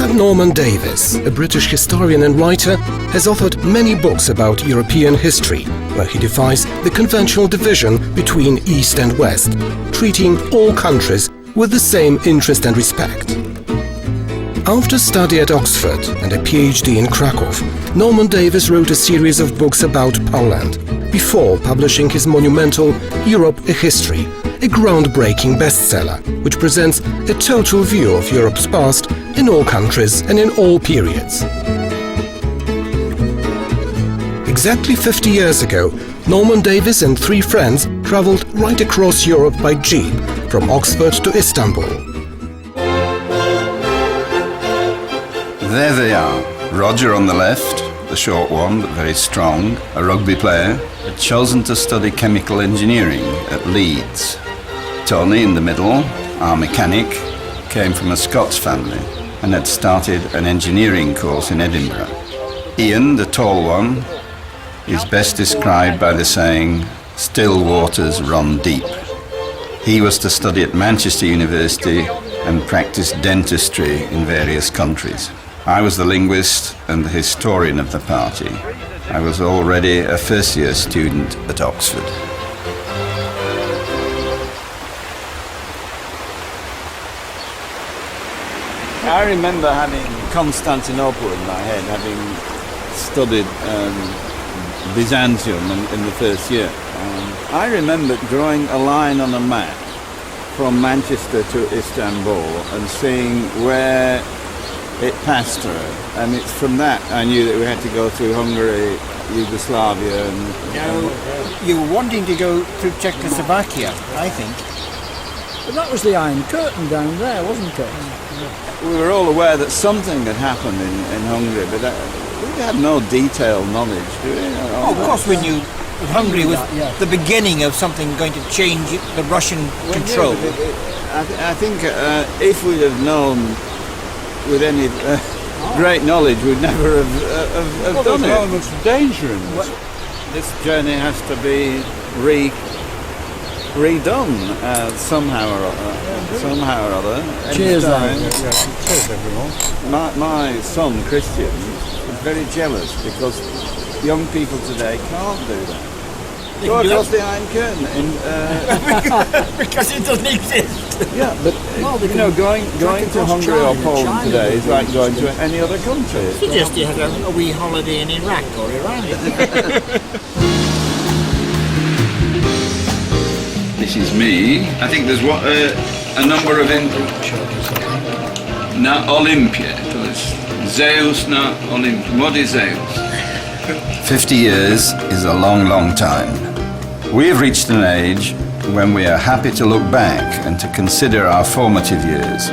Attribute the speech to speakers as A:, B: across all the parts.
A: Professor Norman Davies, a British historian and writer, has authored many books about European history, where he defies the conventional division between East and West, treating all countries with the same interest and respect. After study at Oxford and a PhD in Krakow, Norman Davies wrote a series of books about Poland, before publishing his monumental Europe, a History, a groundbreaking bestseller, which presents a total view of Europe's past in all countries and in all periods. Exactly 50 years ago, Norman Davies and three friends travelled right across Europe by jeep, from Oxford to Istanbul.
B: There they are. Roger on the left, the short one but very strong, a rugby player, had chosen to study chemical engineering at Leeds. Tony in the middle, our mechanic, came from a Scots family and had started an engineering course in Edinburgh. Ian, the tall one, is best described by the saying, "Still waters run deep." He was to study at Manchester University and practice dentistry in various countries. I was the linguist and the historian of the party. I was already a first-year student at Oxford. I remember having Constantinople in my head, having studied Byzantium in the first year. I remember drawing a line on a map from Manchester to Istanbul and seeing where it passed through, and it's from that I knew that we had to go through Hungary, Yugoslavia, and
C: you were wanting to go through Czechoslovakia, I think.
D: But that was the Iron Curtain down there, wasn't it?
B: we were all aware that something had happened in Hungary, but we had no detailed knowledge, do we?
C: Oh, of course we knew that Hungary was the beginning of something going to change the Russian control.
B: I think if we'd have known with any great knowledge, we'd never have done it.
E: There's elements of danger in this.
B: This journey has to be redone somehow or other.
D: Cheers,
E: Cheers, everyone.
B: My son Christian is very jealous because young people today can't do that. Go across the Iron Curtain
C: Because it doesn't exist.
B: Yeah, but you know, going to Hungary or Poland today is like going to any other country.
C: Suggest you have a wee holiday in Iraq or Iran.
B: This is me. I think there's a number of na Olympia. To jest Zeus na Olympia. What is Zeus? 50 years is a long, long time. We have reached an age when we are happy to look back and to consider our formative years.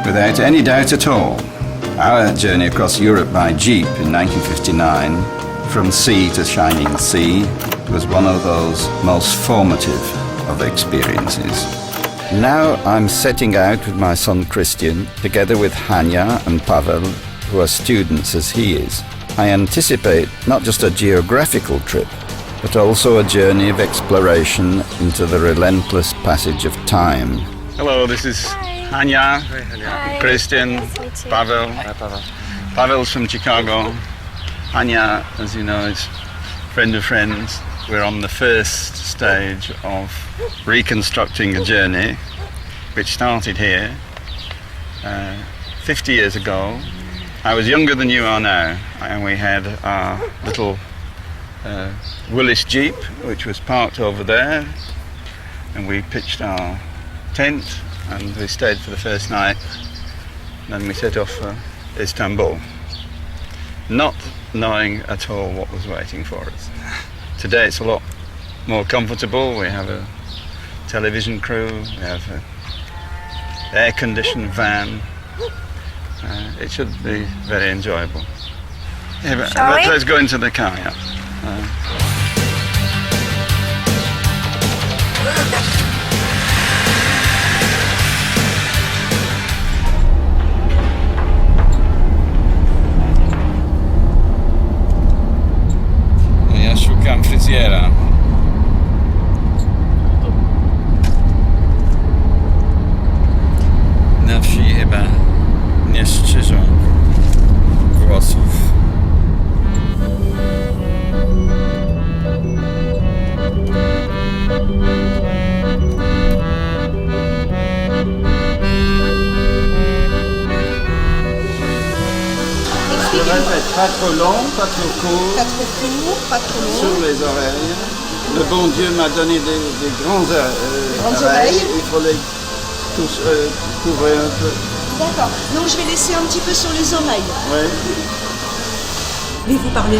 B: Without any doubt at all, our journey across Europe by jeep in 1959, from sea to shining sea, was one of those most formative of experiences. Now I'm setting out with my son Christian, together with Hania and Paweł, who are students as he is. I anticipate not just a geographical trip, but also a journey of exploration into the relentless passage of time. Hello, this is Hania, Christian,
F: nice
B: Paweł. Paweł's from Chicago. Hania, as you know, is a friend of friends. We're on the first stage of reconstructing a journey which started here 50 years ago. I was younger than you are now, and we had our little Willis Jeep, which was parked over there, and we pitched our tent and we stayed for the first night. Then we set off for Istanbul, not knowing at all what was waiting for us. Today it's a lot more comfortable. We have a television crew, we have an air-conditioned van. It should be very enjoyable. Yeah, but let's go into the car, yeah. Ja szukam fryzjera. Na wsi chyba nie strzyżą. trop long, pas trop court.
F: Pas trop court, pas trop long.
B: Sur les oreilles. Le bon Dieu m'a donné des grandes oreilles. Il faut les tous couvrir un peu.
F: D'accord. Donc je vais laisser un petit peu sur les oreilles.
B: Oui.
F: Mais vous parlez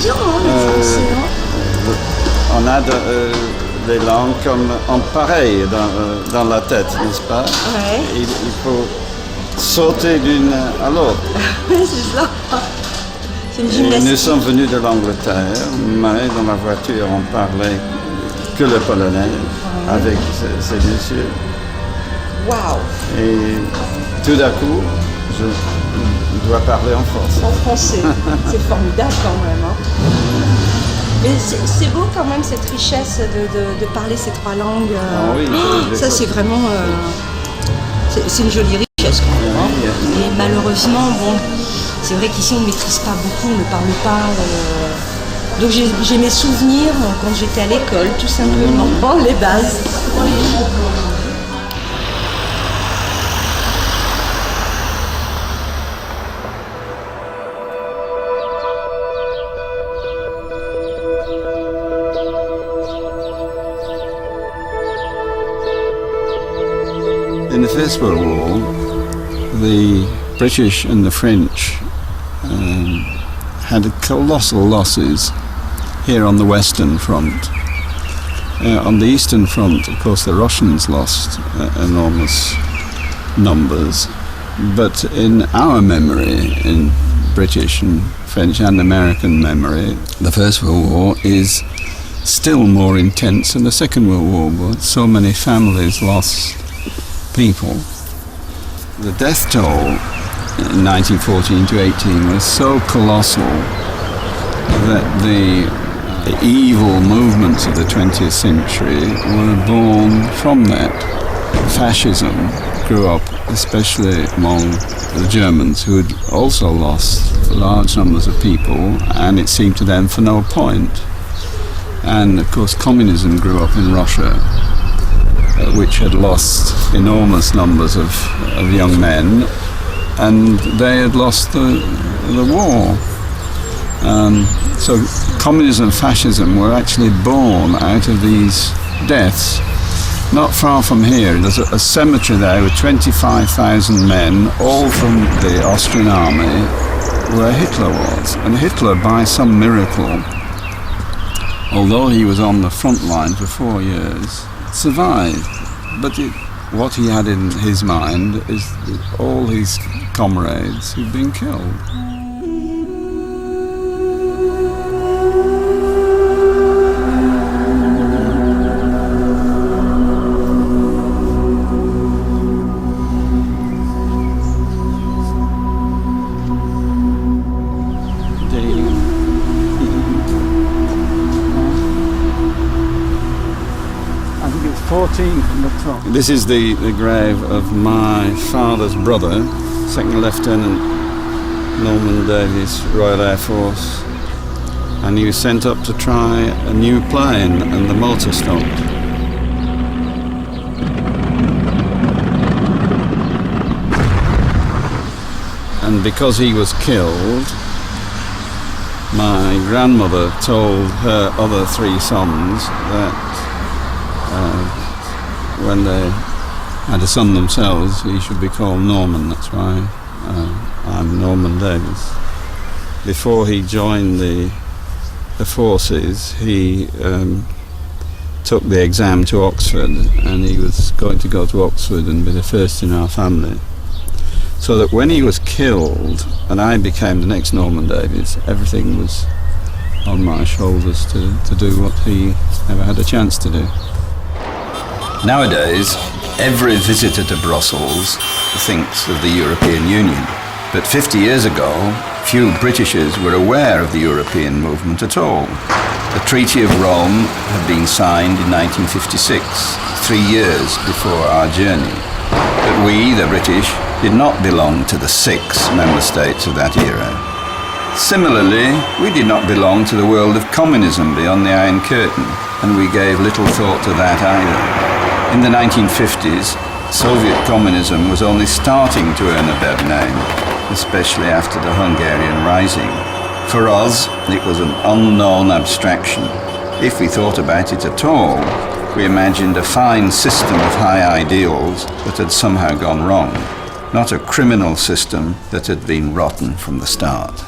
F: bien, hein, le français, hein?
B: On a des langues comme en pareil dans la tête, n'est-ce pas?
F: Ouais.
B: Il faut sauter d'une à l'autre.
F: C'est ça. C'est une
B: Et
F: gymnastique.
B: nous sommes venus de l'Angleterre, mais dans la voiture on parlait que le polonais avec ces messieurs.
F: Waouh.
B: Et tout d'un coup, je dois parler en français.
F: En français. C'est formidable quand même, hein. Mais c'est beau quand même cette richesse de parler ces trois langues.
B: Ah oui,
F: ça c'est vraiment... c'est une jolie richesse quand même. Hein. Et malheureusement, bon, c'est vrai qu'ici on ne maîtrise pas beaucoup, on ne parle pas. Donc j'ai mes souvenirs quand j'étais à l'école, tout simplement, les bases.
B: In the First World War, the British and the French had colossal losses here on the Western Front. On the Eastern Front, of course, the Russians lost enormous numbers, but in our memory, in British and French and American memory, the First World War is still more intense than the Second World War, but so many families lost people. The death toll in 1914 to 18 was so colossal that the evil movements of the 20th century were born from that. Fascism grew up, especially among the Germans, who had also lost large numbers of people, and it seemed to them for no point. And of course communism grew up in Russia, which had lost enormous numbers of young men, and they had lost the war. So communism and fascism were actually born out of these deaths. Not far from here, there's a cemetery there with 25,000 men, all from the Austrian army, where Hitler was. And Hitler, by some miracle, although he was on the front line for 4 years, survived. But what he had in his mind is all his comrades who'd been killed.
E: From the top.
B: This is the grave of my father's brother, Second Lieutenant Norman Davies, Royal Air Force, and he was sent up to try a new plane and the motor stopped. And because he was killed, my grandmother told her other 3 sons that when they had a son themselves, he should be called Norman. That's why I'm Norman Davies. Before he joined the forces, he took the exam to Oxford, and he was going to go to Oxford and be the first in our family. So that when he was killed, and I became the next Norman Davies, everything was on my shoulders to do what he never had a chance to do. Nowadays, every visitor to Brussels thinks of the European Union. But 50 years ago, few Britishers were aware of the European movement at all. The Treaty of Rome had been signed in 1956, 3 years before our journey. But we, the British, did not belong to the 6 member states of that era. Similarly, we did not belong to the world of communism beyond the Iron Curtain, and we gave little thought to that either. In the 1950s, Soviet communism was only starting to earn a better name, especially after the Hungarian Rising. For us, it was an unknown abstraction. If we thought about it at all, we imagined a fine system of high ideals that had somehow gone wrong, not a criminal system that had been rotten from the start.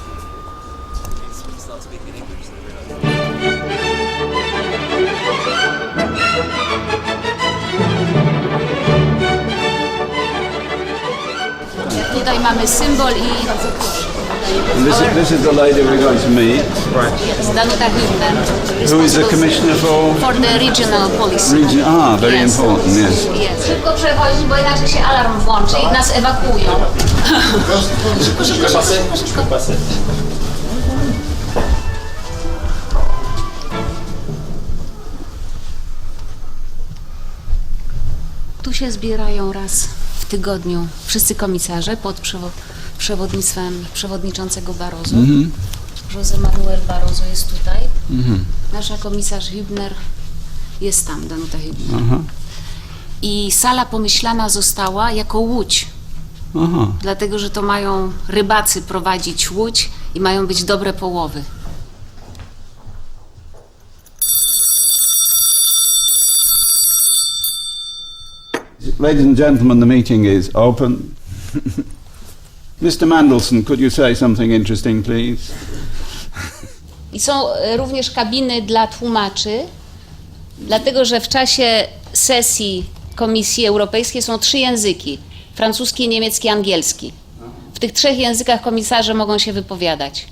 G: Tutaj mamy symbol i
B: This is the lady we're going to meet.
G: jest Danuta Hübner.
B: Who is the commissioner
G: for the regional police.
B: Very important, yes.
G: Szybko przechodzić, bo inaczej się alarm włączy i nas ewakuują. Szybko. Tu się zbierają raz w tygodniu wszyscy komisarze pod przewodnictwem przewodniczącego Barroso. José Manuel Barroso jest tutaj. Nasza komisarz Hübner jest tam, Danuta Hübner. I sala pomyślana została jako łódź. Dlatego, że to mają rybacy prowadzić łódź i mają być dobre połowy.
B: Ladies and gentlemen, the meeting is open. Mr. Mandelson, could you say something interesting, please?
G: I są również kabiny dla tłumaczy, dlatego że w czasie sesji Komisji Europejskiej są 3 języki: francuski, niemiecki, angielski. W tych 3 językach komisarze mogą się wypowiadać.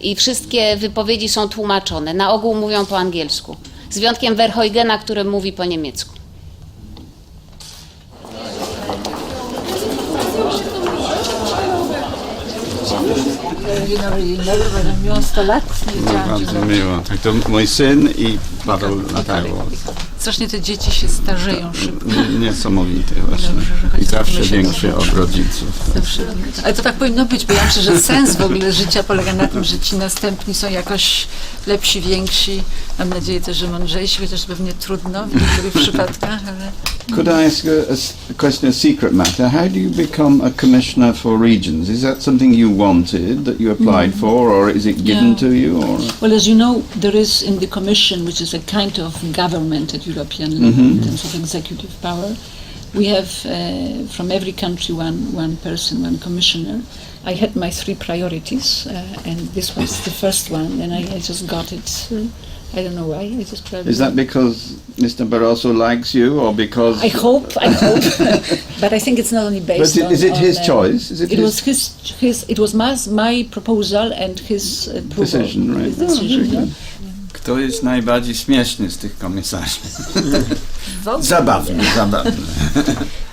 G: I wszystkie wypowiedzi są tłumaczone. Na ogół mówią po angielsku. Z wyjątkiem Verheugena, który mówi po niemiecku.
D: Miałam 100 lat, nie wiedziałam,
B: Bardzo miło. Tak, to mój syn i Paweł latają.
H: Strasznie te dzieci się starzeją szybko.
B: Niesamowite właśnie.
H: Dobrze,
B: I zawsze
H: się
B: większe od rodziców.
H: Ale to tak powinno być, bo ja myślę, że sens w ogóle życia polega na tym, że ci następni są jakoś lepsi, więksi. Mam nadzieję też, że mądrzejsi, chociaż pewnie trudno w niektórych przypadkach, ale...
B: Could I ask a question, a secret matter? How do you become a commissioner for regions? Is that something you wanted, that you applied for, or is it given to you? Or?
D: Well, as you know, there is in the Commission, which is a kind of government at European level in terms of executive power, we have from every country one person, one commissioner. I had my 3 priorities, and this was the first one, and I just got it. I don't know why. I just probably.
B: Is that because Mr. Barroso likes you, or because?
D: I hope, but I think it's not only based
B: But
D: on.
B: Is it his choice? Is it
D: It
B: his
D: was his. It was my proposal and his approval.
B: decision, right?
D: His decision, yeah.
B: Kto jest najbardziej śmieszny z tych komisarzy? Zabawny.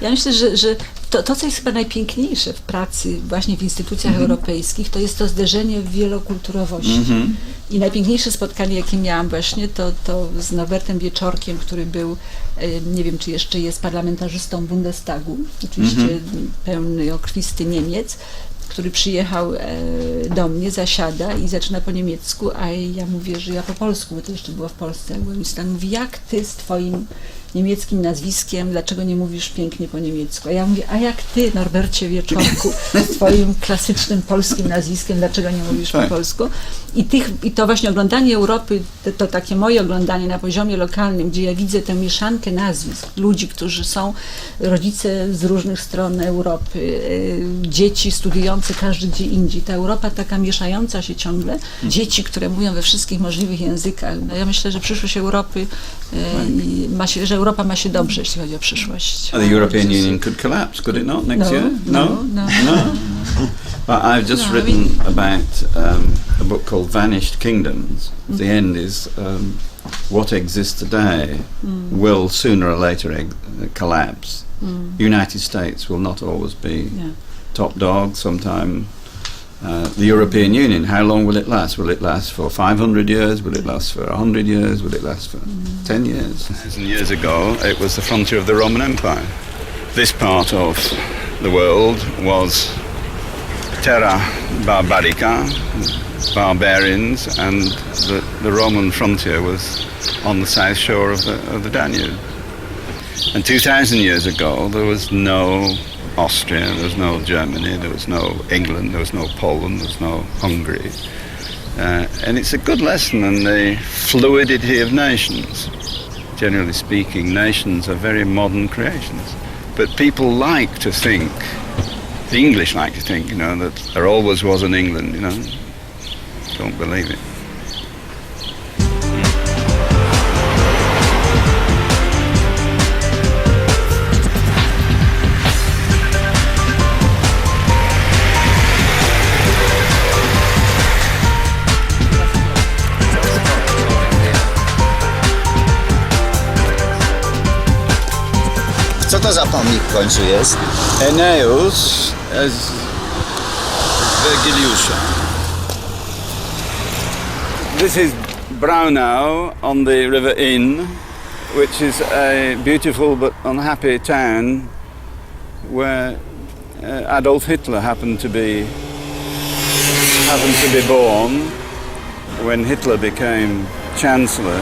H: Ja myślę, że to, co jest chyba najpiękniejsze w pracy właśnie w instytucjach europejskich, to jest to zderzenie wielokulturowości. I najpiękniejsze spotkanie, jakie miałam właśnie, to z Norbertem Wieczorkiem, który był, nie wiem, czy jeszcze jest parlamentarzystą Bundestagu, oczywiście pełny okrwisty Niemiec, który przyjechał do mnie, zasiada i zaczyna po niemiecku, a ja mówię, że ja po polsku, bo to jeszcze było w Polsce, jak byłem i mówi, jak ty z twoim niemieckim nazwiskiem, dlaczego nie mówisz pięknie po niemiecku? A ja mówię, a jak ty, Norbercie Wieczorku, z twoim klasycznym polskim nazwiskiem, dlaczego nie mówisz po polsku? I to właśnie oglądanie Europy, to takie moje oglądanie na poziomie lokalnym, gdzie ja widzę tę mieszankę nazwisk, ludzi, którzy są rodzice z różnych stron Europy, dzieci studiujące każdy gdzie indziej. Ta Europa taka mieszająca się ciągle, dzieci, które mówią we wszystkich możliwych językach. No ja myślę, że przyszłość Europy że Europa ma się dobrze, jeśli chodzi o przyszłość.
B: The European Union could collapse, could it not, next year? No. But I've just written about a book called Vanished Kingdoms. The end is what exists today will sooner or later collapse. United States will not always be top dog. Sometime the European Union, how long will it last? Will it last for 500 years? Will it last for 100 years? Will it last for 10 years? Years ago, it was the frontier of the Roman Empire. This part of the world was terra barbarica, barbarians, and the Roman frontier was on the south shore of the Danube. And 2,000 years ago, there was no Austria, there was no Germany, there was no England, there was no Poland, there was no Hungary. And it's a good lesson in the fluidity of nations. Generally speaking, nations are very modern creations. But people like to think, the English like to think, that there always was an England, Don't believe it.
I: Co to za pomnik w końcu jest?
B: Eneus as Vergiliusza. This is Braunau on the River Inn, which is a beautiful but unhappy town where Adolf Hitler happened to be born when Hitler became Chancellor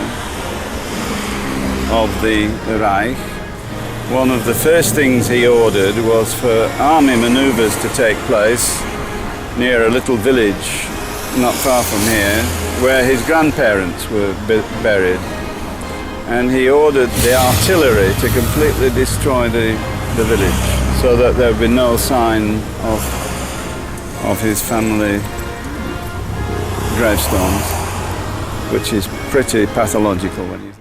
B: of the Reich. One of the first things he ordered was for army manoeuvres to take place near a little village not far from here where his grandparents were buried. And he ordered the artillery to completely destroy the village so that there would be no sign of his family gravestones, which is pretty pathological when you